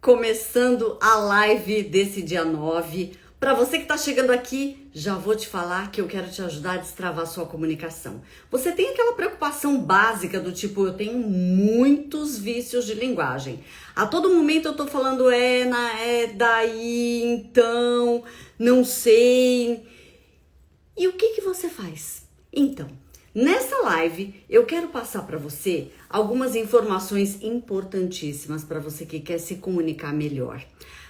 Começando a live desse dia 9. Para você que está chegando aqui, já vou te falar que eu quero te ajudar a destravar sua comunicação. Você tem aquela preocupação básica do tipo, eu tenho muitos vícios de linguagem. A todo momento eu tô falando daí, então, não sei. E o que você faz? Então, nessa live, eu quero passar para você algumas informações importantíssimas para você que quer se comunicar melhor.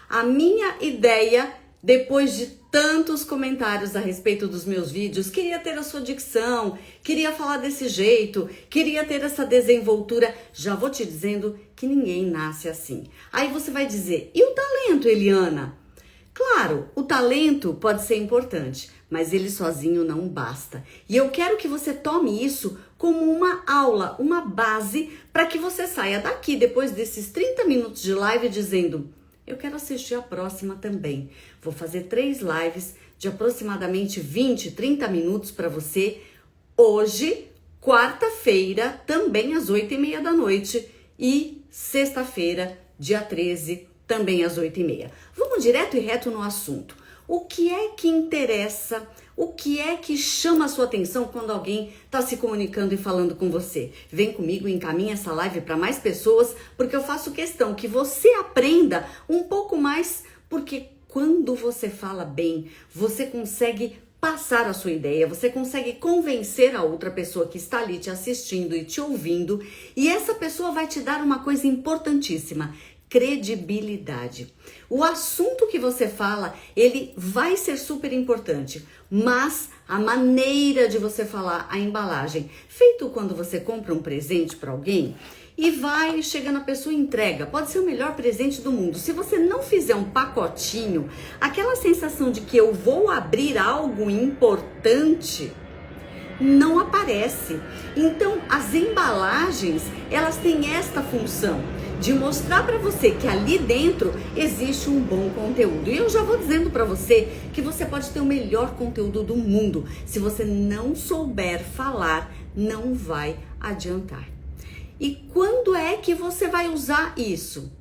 A minha ideia, depois de tantos comentários a respeito dos meus vídeos, queria ter a sua dicção, queria falar desse jeito, queria ter essa desenvoltura. Já vou te dizendo que ninguém nasce assim. Aí você vai dizer, e o talento, Eliana? Claro, o talento pode ser importante, mas ele sozinho não basta. E eu quero que você tome isso como uma aula, uma base, para que você saia daqui, depois desses 30 minutos de live, dizendo, eu quero assistir a próxima também. Vou fazer 3 lives de aproximadamente 20, 30 minutos para você, hoje, quarta-feira, também às 8h30 da noite, e sexta-feira, dia 13, também às 8h30. Vamos direto e reto no assunto. O que é que interessa? O que é que chama a sua atenção quando alguém está se comunicando e falando com você? Vem comigo e encaminha essa live para mais pessoas, porque eu faço questão que você aprenda um pouco mais, porque quando você fala bem, você consegue passar a sua ideia, você consegue convencer a outra pessoa que está ali te assistindo e te ouvindo, e essa pessoa vai te dar uma coisa importantíssima: credibilidade. O assunto que você fala, ele vai ser super importante, mas a maneira de você falar, a embalagem, feito quando você compra um presente para alguém e vai, chega na pessoa e entrega, pode ser o melhor presente do mundo. Se você não fizer um pacotinho, aquela sensação de que eu vou abrir algo importante não aparece. Então, as embalagens, elas têm esta função de mostrar para você que ali dentro existe um bom conteúdo. E eu já vou dizendo para você que você pode ter o melhor conteúdo do mundo. Se você não souber falar, não vai adiantar. E quando é que você vai usar isso?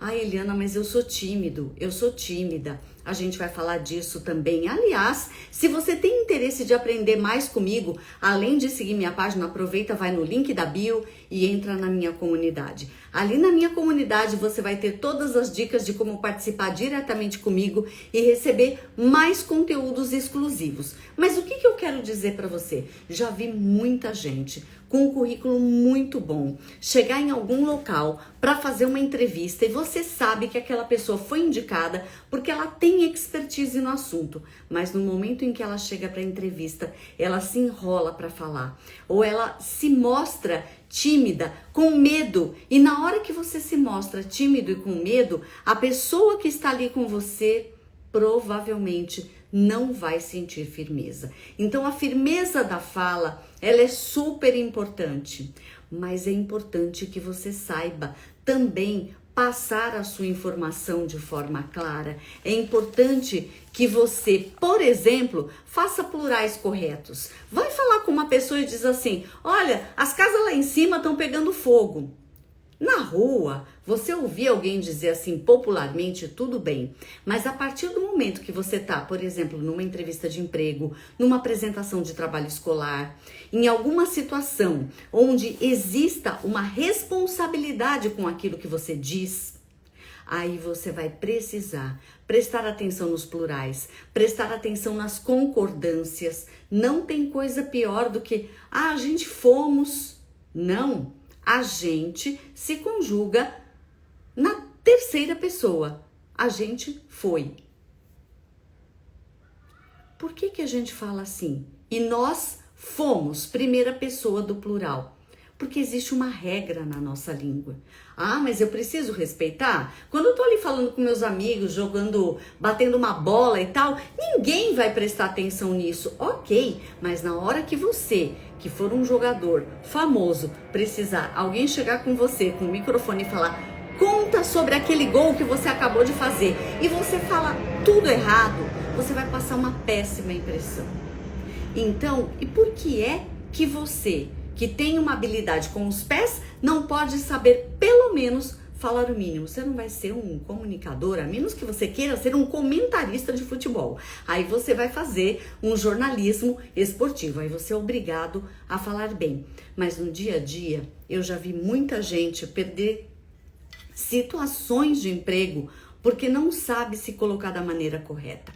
Ah, Eliana, mas eu sou tímido, eu sou tímida. A gente vai falar disso também. Aliás, se você tem interesse de aprender mais comigo, além de seguir minha página, aproveita, vai no link da bio e entra na minha comunidade. Ali na minha comunidade você vai ter todas as dicas de como participar diretamente comigo e receber mais conteúdos exclusivos. Mas o que eu quero dizer para você? Já vi muita gente com um currículo muito bom chegar em algum local para fazer uma entrevista e você sabe que aquela pessoa foi indicada porque ela tem expertise no assunto, mas no momento em que ela chega para a entrevista, ela se enrola para falar, ou ela se mostra tímida, com medo, e na hora que você se mostra tímido e com medo, a pessoa que está ali com você provavelmente não vai sentir firmeza. Então a firmeza da fala, ela é super importante, mas é importante que você saiba também passar a sua informação de forma clara. É importante que você, por exemplo, faça plurais corretos. Vai falar com uma pessoa e diz assim, olha, as casas lá em cima estão pegando fogo. Na rua, você ouvir alguém dizer assim popularmente, tudo bem. Mas a partir do momento que você está, por exemplo, numa entrevista de emprego, numa apresentação de trabalho escolar, em alguma situação onde exista uma responsabilidade com aquilo que você diz, aí você vai precisar prestar atenção nos plurais, prestar atenção nas concordâncias. Não tem coisa pior do que, a gente fomos. Não. A gente se conjuga na terceira pessoa. A gente foi. Por que a gente fala assim? E nós fomos, primeira pessoa do plural. Porque existe uma regra na nossa língua. Ah, mas eu preciso respeitar? Quando eu tô ali falando com meus amigos, batendo uma bola e tal, ninguém vai prestar atenção nisso. Ok, mas na hora que você, que for um jogador famoso, precisar alguém chegar com você com o microfone e falar, conta sobre aquele gol que você acabou de fazer, e você fala tudo errado, você vai passar uma péssima impressão. Então, e por que é que você, que tem uma habilidade com os pés, não pode saber pelo menos falar o mínimo. Você não vai ser um comunicador, a menos que você queira ser um comentarista de futebol. Aí você vai fazer um jornalismo esportivo, aí você é obrigado a falar bem. Mas no dia a dia, eu já vi muita gente perder situações de emprego porque não sabe se colocar da maneira correta.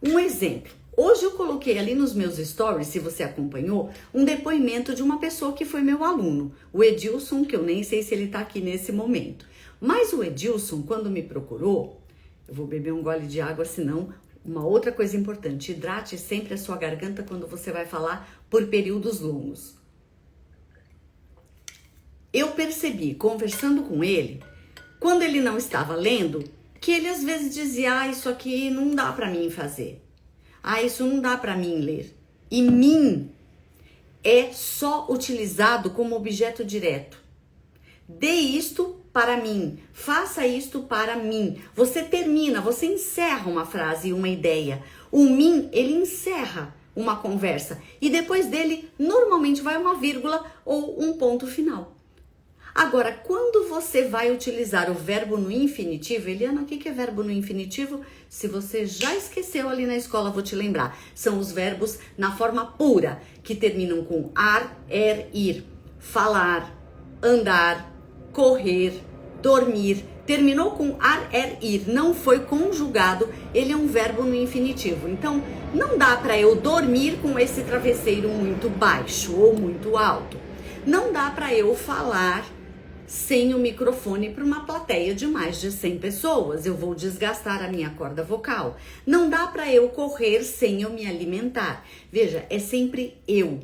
Um exemplo. Hoje eu coloquei ali nos meus stories, se você acompanhou, um depoimento de uma pessoa que foi meu aluno, o Edilson, que eu nem sei se ele está aqui nesse momento. Mas o Edilson, quando me procurou, eu vou beber um gole de água, senão, uma outra coisa importante, hidrate sempre a sua garganta quando você vai falar por períodos longos. Eu percebi, conversando com ele, quando ele não estava lendo, que ele às vezes dizia, isso aqui não dá para mim fazer. Isso não dá para mim ler. E mim é só utilizado como objeto direto. Dê isto para mim. Faça isto para mim. Você termina, você encerra uma frase e uma ideia. O mim, ele encerra uma conversa. E depois dele, normalmente vai uma vírgula ou um ponto final. Agora, quando você vai utilizar o verbo no infinitivo, Eliana, o que é verbo no infinitivo? Se você já esqueceu ali na escola, vou te lembrar. São os verbos na forma pura, que terminam com ar, ir. Falar, andar, correr, dormir. Terminou com ar, ir, não foi conjugado, ele é um verbo no infinitivo. Então, não dá para eu dormir com esse travesseiro muito baixo ou muito alto. Não dá para eu falar sem o microfone para uma plateia de mais de 100 pessoas. Eu vou desgastar a minha corda vocal. Não dá para eu correr sem eu me alimentar. Veja, é sempre eu,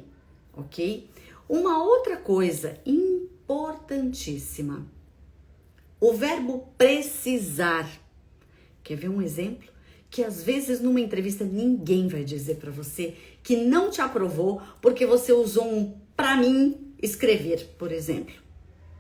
ok? Uma outra coisa importantíssima. O verbo precisar. Quer ver um exemplo? Que às vezes numa entrevista ninguém vai dizer para você que não te aprovou porque você usou um para mim escrever, por exemplo.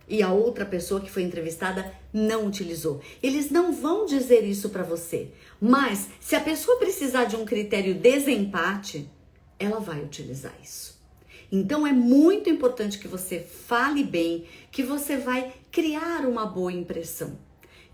E a outra pessoa que foi entrevistada não utilizou. Eles não vão dizer isso para você. Mas se a pessoa precisar de um critério desempate, ela vai utilizar isso. Então é muito importante que você fale bem, que você vai criar uma boa impressão.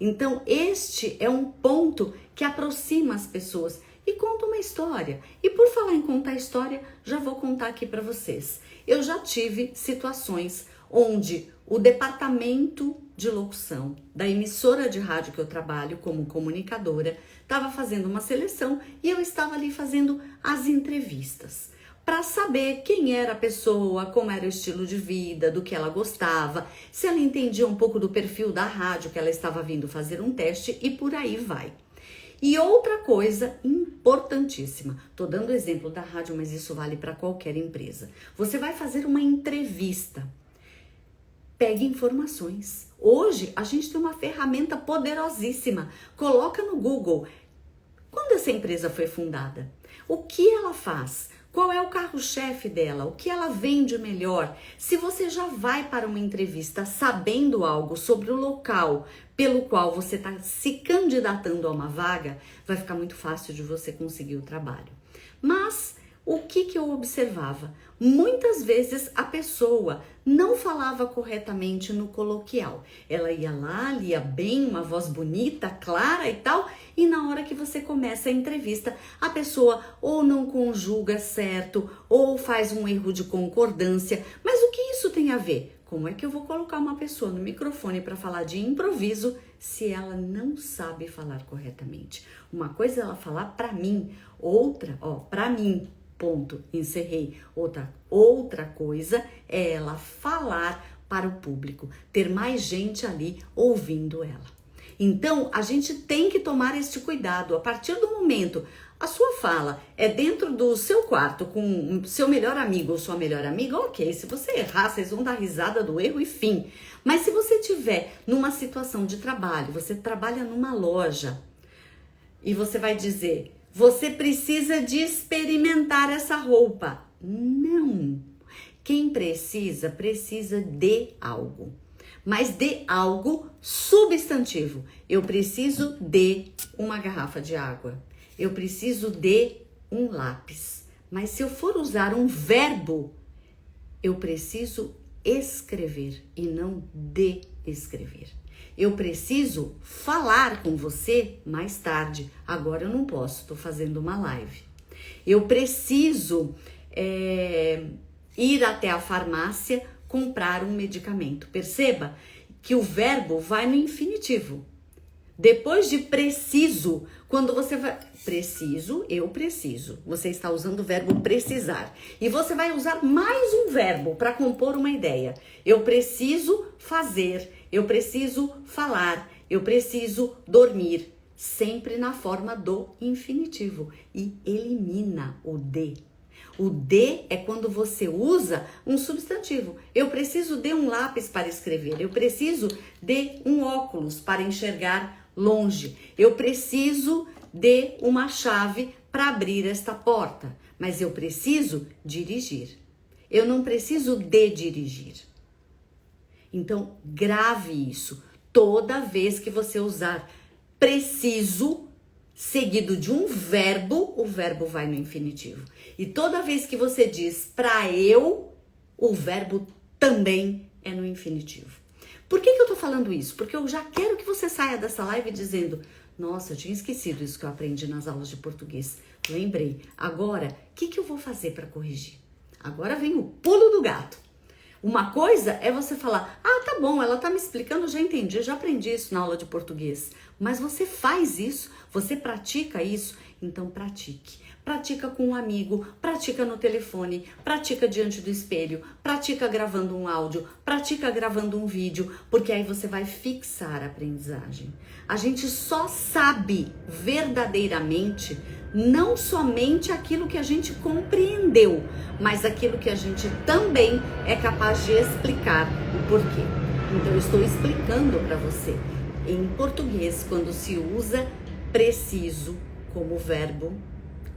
Então este é um ponto que aproxima as pessoas e conta uma história. E por falar em contar história, já vou contar aqui para vocês. Eu já tive situações onde o departamento de locução da emissora de rádio que eu trabalho como comunicadora estava fazendo uma seleção e eu estava ali fazendo as entrevistas para saber quem era a pessoa, como era o estilo de vida, do que ela gostava, se ela entendia um pouco do perfil da rádio que ela estava vindo fazer um teste e por aí vai. E outra coisa importantíssima, tô dando exemplo da rádio, mas isso vale para qualquer empresa. Você vai fazer uma entrevista. Pegue informações. Hoje a gente tem uma ferramenta poderosíssima. Coloca no Google. Quando essa empresa foi fundada? O que ela faz? Qual é o carro-chefe dela? O que ela vende melhor? Se você já vai para uma entrevista sabendo algo sobre o local pelo qual você está se candidatando a uma vaga, vai ficar muito fácil de você conseguir o trabalho. Mas o que eu observava? Muitas vezes a pessoa não falava corretamente no coloquial. Ela ia lá, lia bem, uma voz bonita, clara e tal, e na hora que você começa a entrevista, a pessoa ou não conjuga certo, ou faz um erro de concordância. Mas o que isso tem a ver? Como é que eu vou colocar uma pessoa no microfone para falar de improviso se ela não sabe falar corretamente? Uma coisa é ela falar para mim, outra, para mim. Ponto, encerrei. Outra coisa é ela falar para o público, ter mais gente ali ouvindo ela. Então, a gente tem que tomar este cuidado. A partir do momento, a sua fala é dentro do seu quarto com seu melhor amigo ou sua melhor amiga, ok. Se você errar, vocês vão dar risada do erro e fim. Mas se você estiver numa situação de trabalho, você trabalha numa loja e você vai dizer... Você precisa de experimentar essa roupa. Não. Quem precisa de algo. Mas de algo substantivo. Eu preciso de uma garrafa de água. Eu preciso de um lápis. Mas se eu for usar um verbo, eu preciso escrever e não de escrever. Eu preciso falar com você mais tarde. Agora eu não posso, estou fazendo uma live. Eu preciso ir até a farmácia comprar um medicamento. Perceba que o verbo vai no infinitivo. Depois de preciso, quando você vai... Preciso, eu preciso. Você está usando o verbo precisar. E você vai usar mais um verbo para compor uma ideia. Eu preciso fazer, eu preciso falar, eu preciso dormir. Sempre na forma do infinitivo. E elimina o de. O de é quando você usa um substantivo. Eu preciso de um lápis para escrever. Eu preciso de um óculos para enxergar longe. Eu preciso de uma chave para abrir esta porta. Mas eu preciso dirigir. Eu não preciso de dirigir. Então, grave isso. Toda vez que você usar preciso seguido de um verbo, o verbo vai no infinitivo. E toda vez que você diz pra eu, o verbo também é no infinitivo. Por que eu tô falando isso? Porque eu já quero que você saia dessa live dizendo: nossa, eu tinha esquecido isso que eu aprendi nas aulas de português. Lembrei. Agora, o que eu vou fazer para corrigir? Agora vem o pulo do gato. Uma coisa é você falar: ah, tá bom, ela tá me explicando, eu já entendi, eu já aprendi isso na aula de português. Mas você faz isso, você pratica isso, então pratique. Pratica com um amigo, pratica no telefone, pratica diante do espelho, pratica gravando um áudio, pratica gravando um vídeo, porque aí você vai fixar a aprendizagem. A gente só sabe verdadeiramente não somente aquilo que a gente compreendeu, mas aquilo que a gente também é capaz de explicar o porquê. Então eu estou explicando para você. Em português, quando se usa preciso como verbo,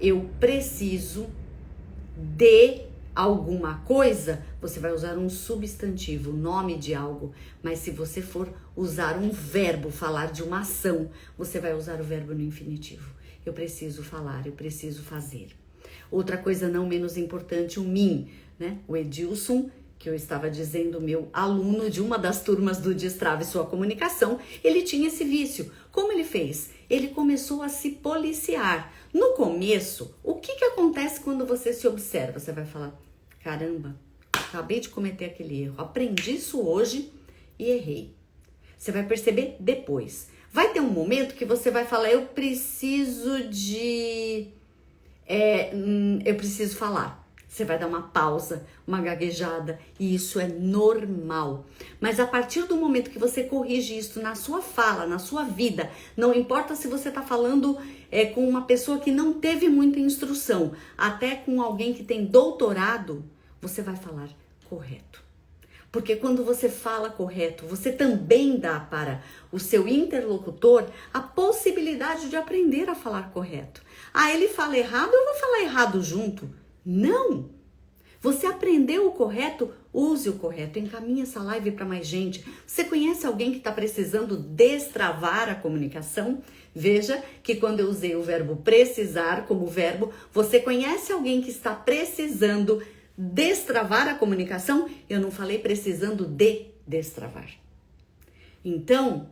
eu preciso de alguma coisa, você vai usar um substantivo, nome de algo. Mas se você for usar um verbo, falar de uma ação, você vai usar o verbo no infinitivo. Eu preciso falar, eu preciso fazer. Outra coisa não menos importante, o mim, né? O Edilson, que eu estava dizendo, meu aluno de uma das turmas do Destrave Sua Comunicação, ele tinha esse vício. Como ele fez? Ele começou a se policiar. No começo, o que acontece quando você se observa? Você vai falar: caramba, acabei de cometer aquele erro, aprendi isso hoje e errei. Você vai perceber depois. Vai ter um momento que você vai falar: eu preciso falar. Você vai dar uma pausa, uma gaguejada, e isso é normal. Mas a partir do momento que você corrige isso na sua fala, na sua vida, não importa se você está falando com uma pessoa que não teve muita instrução, até com alguém que tem doutorado, você vai falar correto. Porque quando você fala correto, você também dá para o seu interlocutor a possibilidade de aprender a falar correto. Ah, ele fala errado, eu vou falar errado junto. Não! Você aprendeu o correto, use o correto, encaminhe essa live para mais gente. Você conhece alguém que está precisando destravar a comunicação? Veja que quando eu usei o verbo precisar como verbo, você conhece alguém que está precisando destravar a comunicação? Eu não falei precisando de destravar. Então,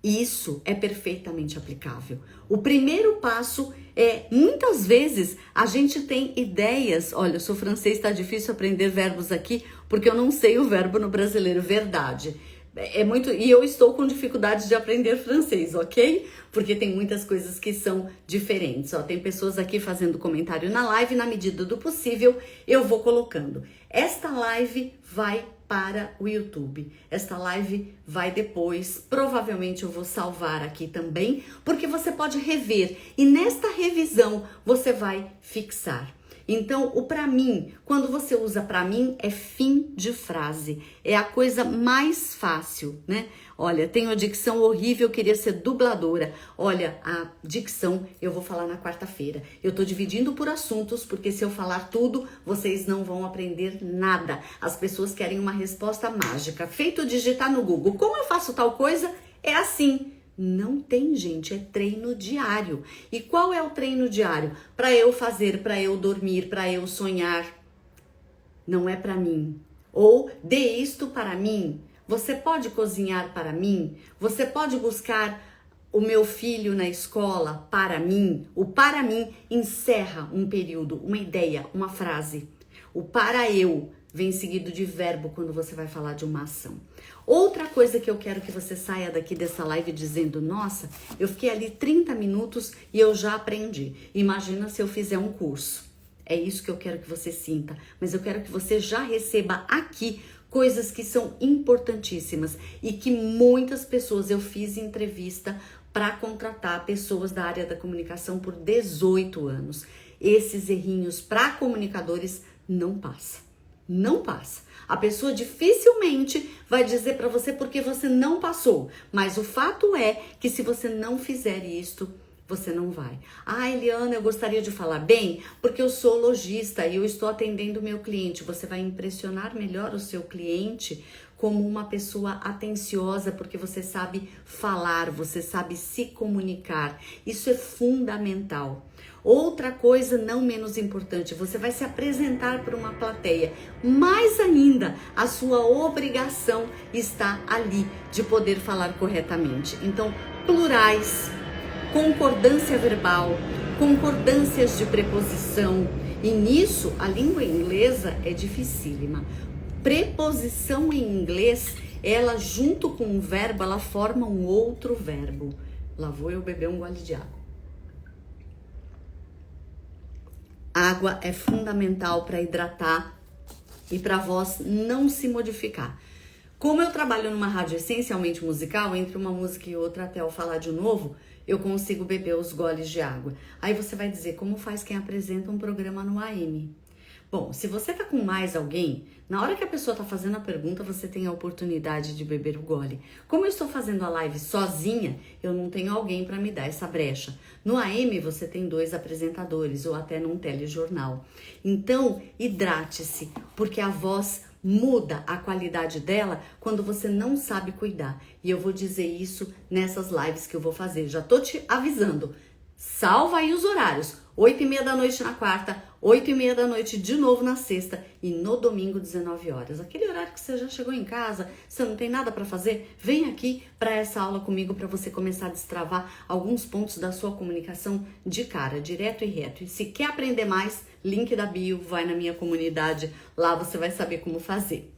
isso é perfeitamente aplicável. O primeiro passo é, muitas vezes, a gente tem ideias. Olha, eu sou francês, tá difícil aprender verbos aqui, porque eu não sei o verbo no brasileiro, verdade. E eu estou com dificuldade de aprender francês, ok? Porque tem muitas coisas que são diferentes. Ó, tem pessoas aqui fazendo comentário na live, na medida do possível, eu vou colocando. Esta live vai para o YouTube. Esta live vai depois, provavelmente eu vou salvar aqui também, porque você pode rever e nesta revisão você vai fixar. Então, o pra mim, quando você usa pra mim, é fim de frase. É a coisa mais fácil, né? Olha, tenho a dicção horrível, queria ser dubladora. Olha, a dicção eu vou falar na quarta-feira. Eu tô dividindo por assuntos, porque se eu falar tudo, vocês não vão aprender nada. As pessoas querem uma resposta mágica. Feito digitar no Google, como eu faço tal coisa? É assim. Não tem, gente, é treino diário. E qual é o treino diário? Para eu fazer, para eu dormir, para eu sonhar. Não é para mim. Ou dê isto para mim. Você pode cozinhar para mim? Você pode buscar o meu filho na escola para mim? O para mim encerra um período, uma ideia, uma frase. O para eu vem seguido de verbo quando você vai falar de uma ação. Outra coisa que eu quero que você saia daqui dessa live dizendo: nossa, eu fiquei ali 30 minutos e eu já aprendi. Imagina se eu fizer um curso. É isso que eu quero que você sinta, mas eu quero que você já receba aqui coisas que são importantíssimas e que muitas pessoas, eu fiz entrevista para contratar pessoas da área da comunicação por 18 anos. Esses errinhos para comunicadores não passa. Não passa. A pessoa dificilmente vai dizer para você porque você não passou. Mas o fato é que se você não fizer isto, você não vai. Ah, Eliana, eu gostaria de falar bem porque eu sou lojista e eu estou atendendo o meu cliente. Você vai impressionar melhor o seu cliente como uma pessoa atenciosa porque você sabe falar, você sabe se comunicar. Isso é fundamental. Outra coisa não menos importante, você vai se apresentar para uma plateia. Mais ainda, a sua obrigação está ali de poder falar corretamente. Então, plurais, concordância verbal, concordâncias de preposição. E nisso, a língua inglesa é dificílima. Preposição em inglês, ela junto com o verbo, ela forma um outro verbo. Lá vou eu beber um gole de água. Água é fundamental para hidratar e para a voz não se modificar. Como eu trabalho numa rádio essencialmente musical, entre uma música e outra até eu falar de novo, eu consigo beber os goles de água. Aí você vai dizer, como faz quem apresenta um programa no AM? Bom, se você tá com mais alguém, na hora que a pessoa tá fazendo a pergunta, você tem a oportunidade de beber o gole. Como eu estou fazendo a live sozinha, eu não tenho alguém para me dar essa brecha. No AM você tem 2 apresentadores ou até num telejornal. Então, hidrate-se, porque a voz muda a qualidade dela quando você não sabe cuidar. E eu vou dizer isso nessas lives que eu vou fazer. Já tô te avisando. Salva aí os horários. 8h30 da noite na quarta, 8h30 da noite de novo na sexta e no domingo 19 horas. Aquele horário que você já chegou em casa, você não tem nada para fazer, vem aqui para essa aula comigo para você começar a destravar alguns pontos da sua comunicação de cara, direto e reto. E se quer aprender mais, link da bio, vai na minha comunidade, lá você vai saber como fazer.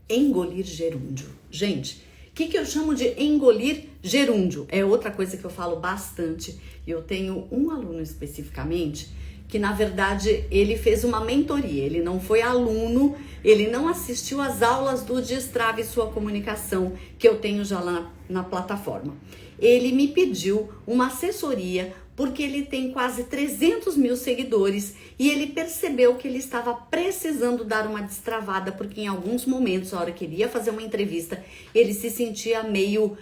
Engolir gerúndio. Gente, o que eu chamo de engolir gerúndio? É outra coisa que eu falo bastante. Eu tenho um aluno especificamente que, na verdade, ele fez uma mentoria. Ele não foi aluno, ele não assistiu às aulas do Destrave Sua Comunicação, que eu tenho já lá na plataforma. Ele me pediu uma assessoria porque ele tem quase 300 mil seguidores e ele percebeu que ele estava precisando dar uma destravada, porque em alguns momentos, a hora que ele ia fazer uma entrevista, ele se sentia meio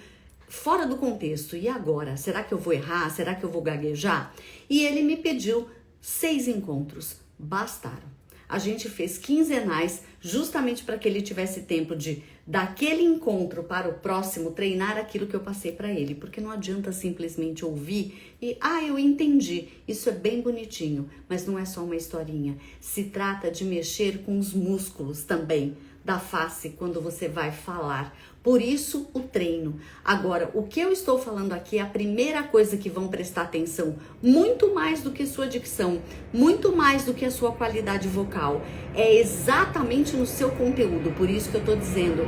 fora do contexto. E agora? Será que eu vou errar? Será que eu vou gaguejar? E ele me pediu 6 encontros. Bastaram. A gente fez quinzenais justamente para que ele tivesse tempo de, daquele encontro para o próximo, treinar aquilo que eu passei para ele. Porque não adianta simplesmente ouvir e, eu entendi, isso é bem bonitinho, mas não é só uma historinha. Se trata de mexer com os músculos também da face quando você vai falar. Por isso, o treino. Agora, o que eu estou falando aqui é a primeira coisa que vão prestar atenção, muito mais do que sua dicção, muito mais do que a sua qualidade vocal. É exatamente no seu conteúdo. Por isso que eu estou dizendo,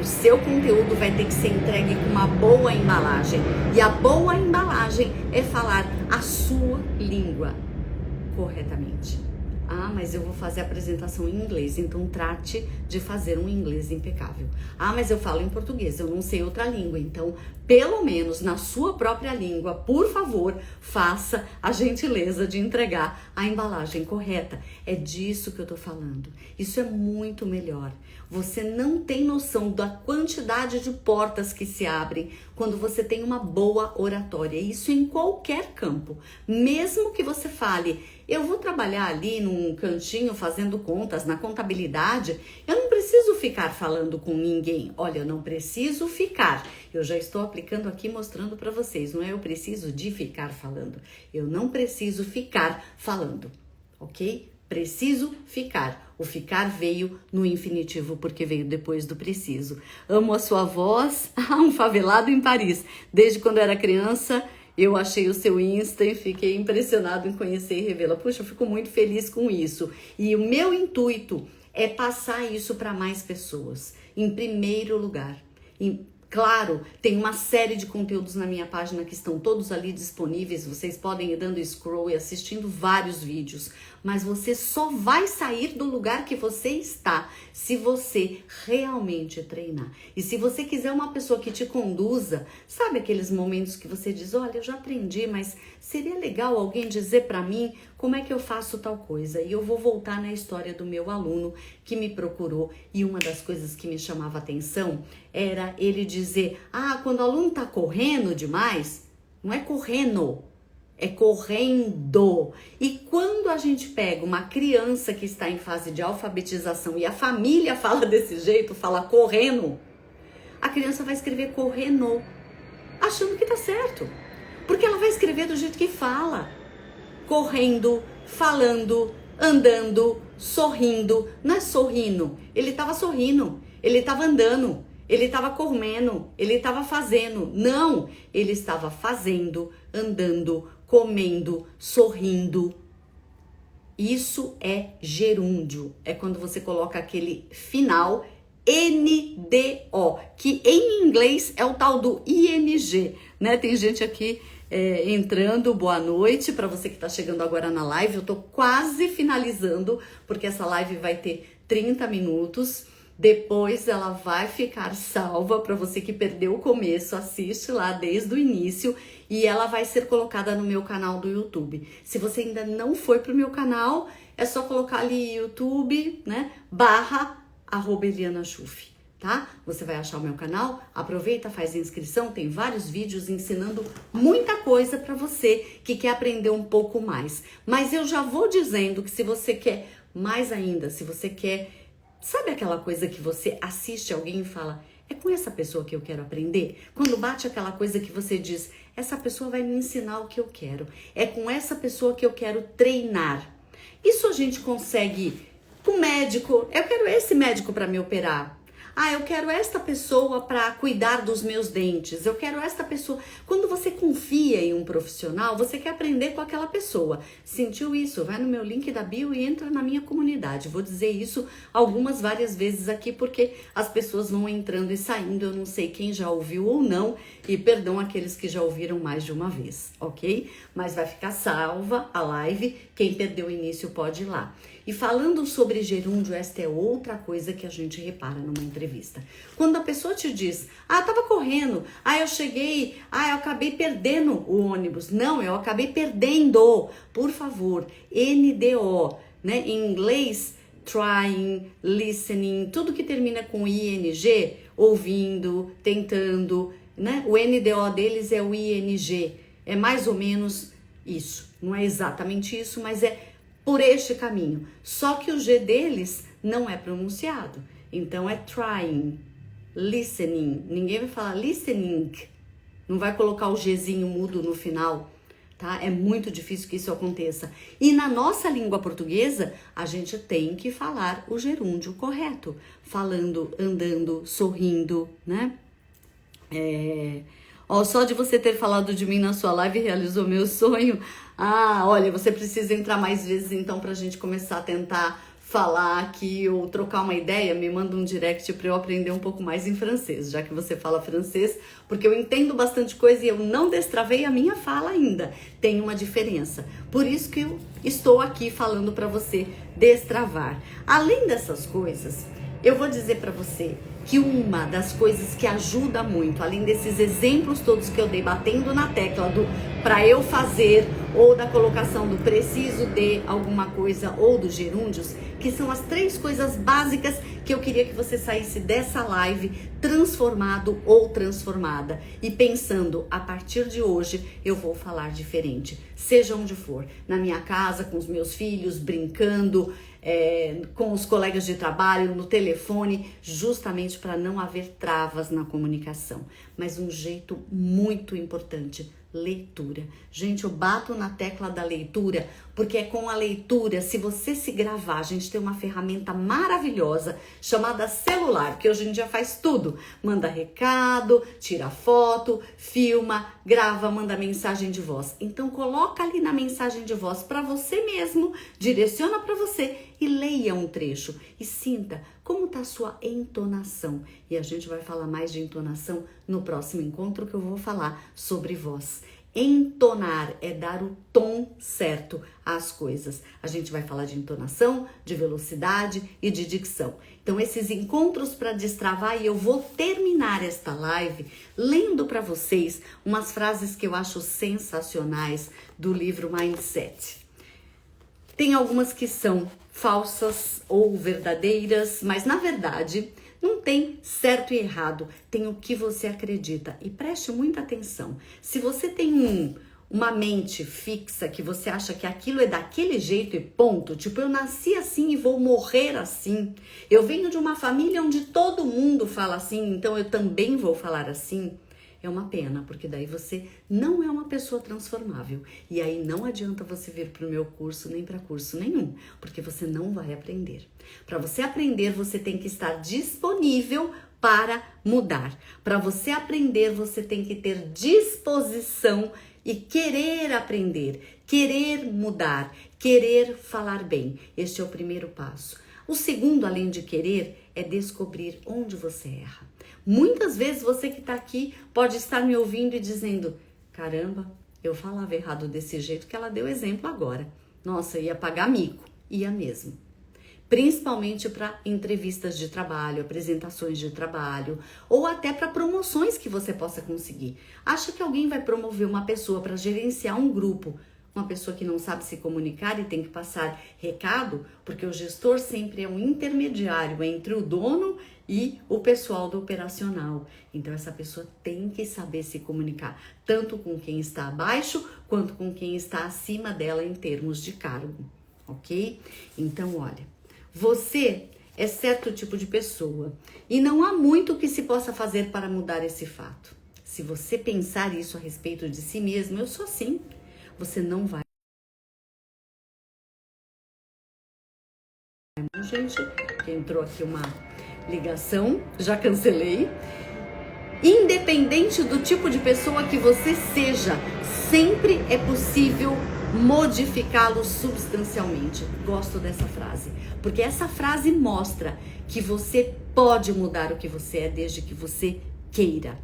o seu conteúdo vai ter que ser entregue com uma boa embalagem. E a boa embalagem é falar a sua língua corretamente. Mas eu vou fazer a apresentação em inglês, então trate de fazer um inglês impecável. Mas eu falo em português, eu não sei outra língua, então pelo menos na sua própria língua, por favor, faça a gentileza de entregar a embalagem correta. É disso que eu tô falando. Isso é muito melhor. Você não tem noção da quantidade de portas que se abrem quando você tem uma boa oratória. Isso em qualquer campo. Mesmo que você fale, eu vou trabalhar ali num cantinho fazendo contas, na contabilidade, eu não preciso ficar falando com ninguém. Olha, eu não preciso ficar. Eu já estou aplicando aqui, mostrando para vocês. Não é eu preciso de ficar falando. Eu não preciso ficar falando, ok? Preciso ficar. O ficar veio no infinitivo porque veio depois do preciso. Amo a sua voz. Um favelado em Paris. Desde quando eu era criança, eu achei o seu Insta e fiquei impressionado em conhecer e revê-la. Puxa, eu fico muito feliz com isso. E o meu intuito é passar isso para mais pessoas. Em primeiro lugar. Claro, tem uma série de conteúdos na minha página que estão todos ali disponíveis. Vocês podem ir dando scroll e assistindo vários vídeos. Mas você só vai sair do lugar que você está se você realmente treinar. E se você quiser uma pessoa que te conduza, sabe aqueles momentos que você diz, olha, eu já aprendi, mas seria legal alguém dizer para mim como é que eu faço tal coisa. E eu vou voltar na história do meu aluno que me procurou e uma das coisas que me chamava atenção era ele dizer, quando o aluno tá correndo demais, não é correndo, é correndo. E quando a gente pega uma criança que está em fase de alfabetização e a família fala desse jeito, fala correndo, a criança vai escrever correndo, achando que tá certo. Porque ela vai escrever do jeito que fala. Correndo, falando, andando, sorrindo. Não é sorrindo, ele tava sorrindo, ele tava andando, ele estava comendo, ele estava fazendo. Não, ele estava fazendo, andando, comendo, sorrindo. Isso é gerúndio. É quando você coloca aquele final NDO, que em inglês é o tal do ING, né? Tem gente aqui entrando, boa noite para você que está chegando agora na live. Eu tô quase finalizando, porque essa live vai ter 30 minutos. Depois ela vai ficar salva para você que perdeu o começo, assiste lá desde o início e ela vai ser colocada no meu canal do YouTube. Se você ainda não foi pro meu canal, é só colocar ali YouTube, né, /Eliana Schuff, tá? Você vai achar o meu canal, aproveita, faz a inscrição, tem vários vídeos ensinando muita coisa para você que quer aprender um pouco mais. Mas eu já vou dizendo que se você quer mais ainda, se você quer... Sabe aquela coisa que você assiste alguém e fala, é com essa pessoa que eu quero aprender? Quando bate aquela coisa que você diz, essa pessoa vai me ensinar o que eu quero. É com essa pessoa que eu quero treinar. Isso a gente consegue com médico. Eu quero esse médico para me operar. Eu quero esta pessoa para cuidar dos meus dentes. Eu quero esta pessoa. Quando você confia em um profissional, você quer aprender com aquela pessoa. Sentiu isso? Vai no meu link da bio e entra na minha comunidade. Vou dizer isso várias vezes aqui, porque as pessoas vão entrando e saindo. Eu não sei quem já ouviu ou não. E perdão aqueles que já ouviram mais de uma vez, ok? Mas vai ficar salva a live. Quem perdeu o início pode ir lá. E falando sobre gerúndio, esta é outra coisa que a gente repara numa entrevista. Quando a pessoa te diz, tava correndo, eu cheguei, eu acabei perdendo o ônibus. Não, eu acabei perdendo. Por favor, NDO, né? Em inglês, trying, listening, tudo que termina com ING, ouvindo, tentando, né? O NDO deles é o ING. É mais ou menos isso. Não é exatamente isso, mas é por este caminho. Só que o G deles não é pronunciado. Então é trying, listening. Ninguém vai falar listening. Não vai colocar o Gzinho mudo no final, tá? É muito difícil que isso aconteça. E na nossa língua portuguesa, a gente tem que falar o gerúndio correto. Falando, andando, sorrindo, né? Só de você ter falado de mim na sua live realizou meu sonho. Olha, você precisa entrar mais vezes então pra gente começar a tentar falar aqui ou trocar uma ideia. Me manda um direct pra eu aprender um pouco mais em francês, já que você fala francês, porque eu entendo bastante coisa e eu não destravei a minha fala ainda. Tem uma diferença. Por isso que eu estou aqui falando pra você destravar. Além dessas coisas, eu vou dizer pra você que uma das coisas que ajuda muito, além desses exemplos todos que eu dei batendo na tecla do para eu fazer ou da colocação do preciso de alguma coisa ou dos gerúndios, que são as 3 coisas básicas que eu queria que você saísse dessa live transformado ou transformada e pensando, a partir de hoje eu vou falar diferente, seja onde for, na minha casa, com os meus filhos, brincando, com os colegas de trabalho, no telefone, justamente para não haver travas na comunicação. Mas um jeito muito importante: leitura. Gente, eu bato na tecla da leitura porque é com a leitura, se você se gravar, a gente tem uma ferramenta maravilhosa chamada celular, que hoje em dia faz tudo. Manda recado, tira foto, filma, grava, manda mensagem de voz. Então coloca ali na mensagem de voz para você mesmo, direciona para você e leia um trecho e sinta como está a sua entonação. E a gente vai falar mais de entonação no próximo encontro, que eu vou falar sobre voz. Entonar é dar o tom certo às coisas. A gente vai falar de entonação, de velocidade e de dicção. Então, esses encontros para destravar, e eu vou terminar esta live lendo para vocês umas frases que eu acho sensacionais do livro Mindset. Tem algumas que são falsas ou verdadeiras, mas na verdade não tem certo e errado, tem o que você acredita. E preste muita atenção, se você tem uma mente fixa, que você acha que aquilo é daquele jeito e ponto, tipo, eu nasci assim e vou morrer assim, eu venho de uma família onde todo mundo fala assim, então eu também vou falar assim, é uma pena, porque daí você não é uma pessoa transformável. E aí não adianta você vir para o meu curso, nem para curso nenhum, porque você não vai aprender. Para você aprender, você tem que estar disponível para mudar. Para você aprender, você tem que ter disposição e querer aprender, querer mudar, querer falar bem. Este é o primeiro passo. O segundo, além de querer, é descobrir onde você erra. Muitas vezes você que está aqui pode estar me ouvindo e dizendo: caramba, eu falava errado desse jeito que ela deu exemplo agora. Nossa, ia pagar mico. Ia mesmo. Principalmente para entrevistas de trabalho, apresentações de trabalho ou até para promoções que você possa conseguir. Acha que alguém vai promover uma pessoa para gerenciar um grupo? Uma pessoa que não sabe se comunicar e tem que passar recado, porque o gestor sempre é um intermediário entre o dono e o pessoal do operacional. Então essa pessoa tem que saber se comunicar, tanto com quem está abaixo, quanto com quem está acima dela em termos de cargo, ok? Então olha, você é certo tipo de pessoa e não há muito que se possa fazer para mudar esse fato. Se você pensar isso a respeito de si mesmo, eu sou assim, você não vai. Gente, que entrou aqui uma ligação, já cancelei. Independente do tipo de pessoa que você seja, sempre é possível modificá-lo substancialmente. Gosto dessa frase, porque essa frase mostra que você pode mudar o que você é desde que você queira.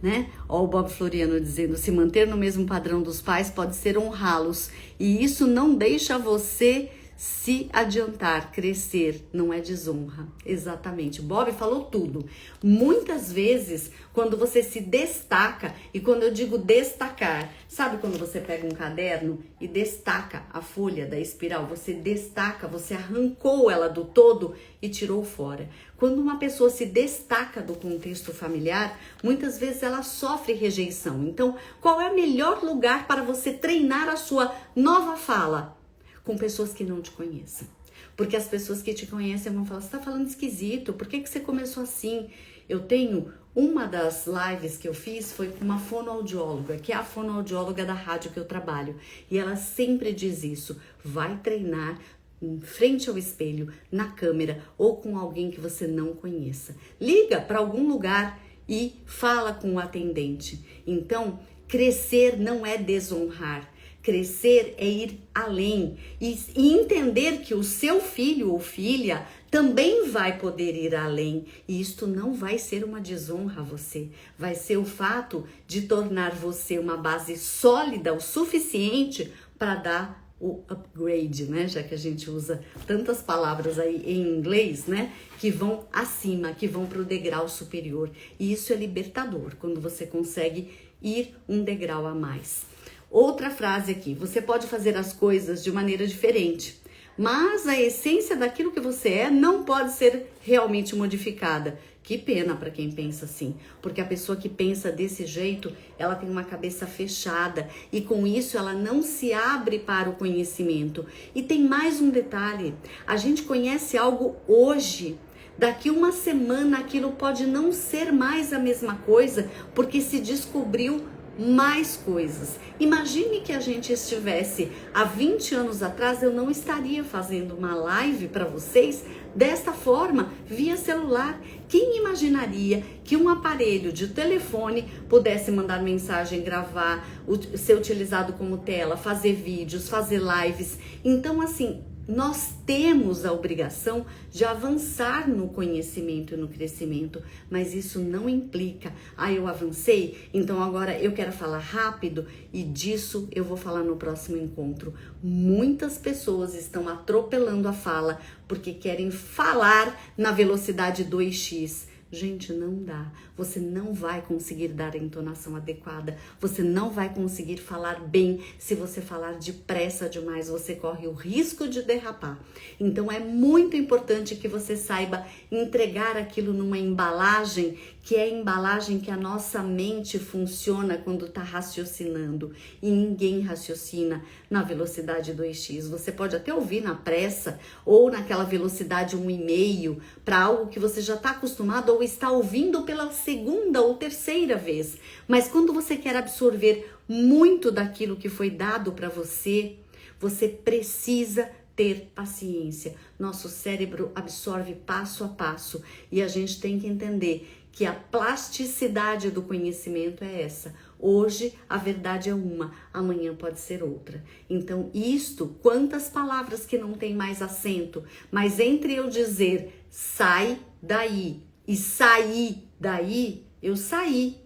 Né? Ó, o Bob Floriano dizendo: se manter no mesmo padrão dos pais pode ser honrá-los, e isso não deixa você se adiantar, crescer, não é desonra. Exatamente, Bob falou tudo. Muitas vezes, quando você se destaca, e quando eu digo destacar, sabe quando você pega um caderno e destaca a folha da espiral? Você destaca, você arrancou ela do todo e tirou fora. Quando uma pessoa se destaca do contexto familiar, muitas vezes ela sofre rejeição. Então, qual é o melhor lugar para você treinar a sua nova fala? Com pessoas que não te conhecem. Porque as pessoas que te conhecem vão falar: você tá falando esquisito, por que você começou assim? Eu tenho uma das lives que eu fiz foi com uma fonoaudióloga, que é a fonoaudióloga da rádio que eu trabalho. E ela sempre diz isso: vai treinar em frente ao espelho, na câmera ou com alguém que você não conheça. Liga para algum lugar e fala com o atendente. Então, crescer não é desonrar. Crescer é ir além e entender que o seu filho ou filha também vai poder ir além. E isto não vai ser uma desonra a você, vai ser o fato de tornar você uma base sólida o suficiente para dar o upgrade, né? Já que a gente usa tantas palavras aí em inglês, né? Que vão acima, que vão para o degrau superior. E isso é libertador, quando você consegue ir um degrau a mais. Outra frase aqui: você pode fazer as coisas de maneira diferente, mas a essência daquilo que você é não pode ser realmente modificada. Que pena para quem pensa assim, porque a pessoa que pensa desse jeito, ela tem uma cabeça fechada e com isso ela não se abre para o conhecimento. E tem mais um detalhe, a gente conhece algo hoje, daqui uma semana aquilo pode não ser mais a mesma coisa, porque se descobriu mais coisas. Imagine que a gente estivesse há 20 anos atrás, eu não estaria fazendo uma live para vocês desta forma, via celular. Quem imaginaria que um aparelho de telefone pudesse mandar mensagem, gravar, ser utilizado como tela, fazer vídeos, fazer lives? Então, assim, nós temos a obrigação de avançar no conhecimento e no crescimento, mas isso não implica, eu avancei, então agora eu quero falar rápido e disso eu vou falar no próximo encontro. Muitas pessoas estão atropelando a fala porque querem falar na velocidade 2x. Gente, não dá. Você não vai conseguir dar a entonação adequada. Você não vai conseguir falar bem. Se você falar depressa demais, você corre o risco de derrapar. Então, é muito importante que você saiba entregar aquilo numa embalagem, que é a embalagem que a nossa mente funciona quando está raciocinando. E ninguém raciocina na velocidade 2x. Você pode até ouvir na pressa ou naquela velocidade 1,5 para algo que você já está acostumado ou está ouvindo pela segunda ou terceira vez. Mas quando você quer absorver muito daquilo que foi dado para você, você precisa ter paciência. Nosso cérebro absorve passo a passo e a gente tem que entender que a plasticidade do conhecimento é essa. Hoje a verdade é uma, amanhã pode ser outra. Então isto, quantas palavras que não tem mais acento, mas entre eu dizer sai daí e sair daí, eu saí.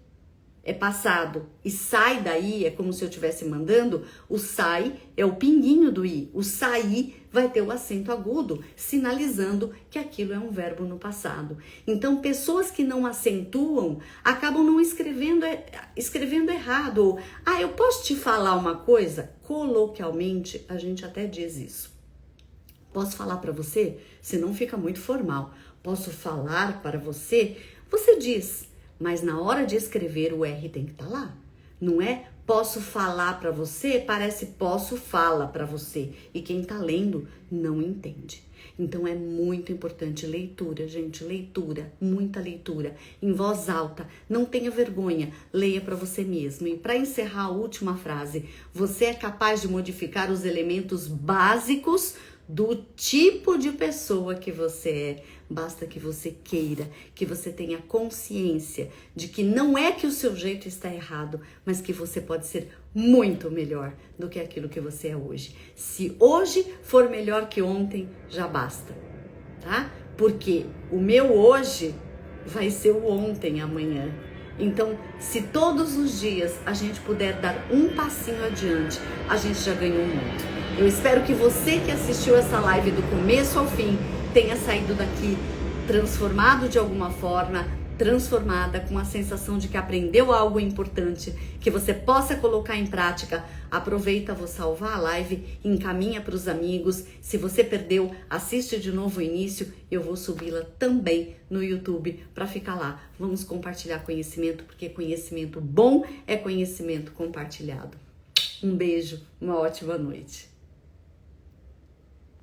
É passado. E sai daí é como se eu estivesse mandando. O sai é o pinguinho do i. O sair vai ter o acento agudo, sinalizando que aquilo é um verbo no passado. Então, pessoas que não acentuam acabam não escrevendo errado. Ou, eu posso te falar uma coisa? Coloquialmente, a gente até diz isso. Posso falar para você? Senão fica muito formal. Posso falar para você? Você diz. Mas na hora de escrever o R tem que estar lá, não é? Posso falar para você, parece posso fala para você. E quem tá lendo não entende. Então é muito importante leitura, gente, leitura, muita leitura, em voz alta. Não tenha vergonha, leia para você mesmo. E para encerrar a última frase, você é capaz de modificar os elementos básicos do tipo de pessoa que você é. Basta que você queira, que você tenha consciência de que não é que o seu jeito está errado, mas que você pode ser muito melhor do que aquilo que você é hoje. Se hoje for melhor que ontem, já basta, tá? Porque o meu hoje vai ser o ontem amanhã. Então, se todos os dias a gente puder dar um passinho adiante, a gente já ganhou muito. Eu espero que você que assistiu essa live do começo ao fim tenha saído daqui transformado de alguma forma, transformada, com a sensação de que aprendeu algo importante, que você possa colocar em prática. Aproveita, vou salvar a live, encaminha para os amigos. Se você perdeu, assiste de novo o início. Eu vou subi-la também no YouTube para ficar lá. Vamos compartilhar conhecimento, porque conhecimento bom é conhecimento compartilhado. Um beijo, uma ótima noite.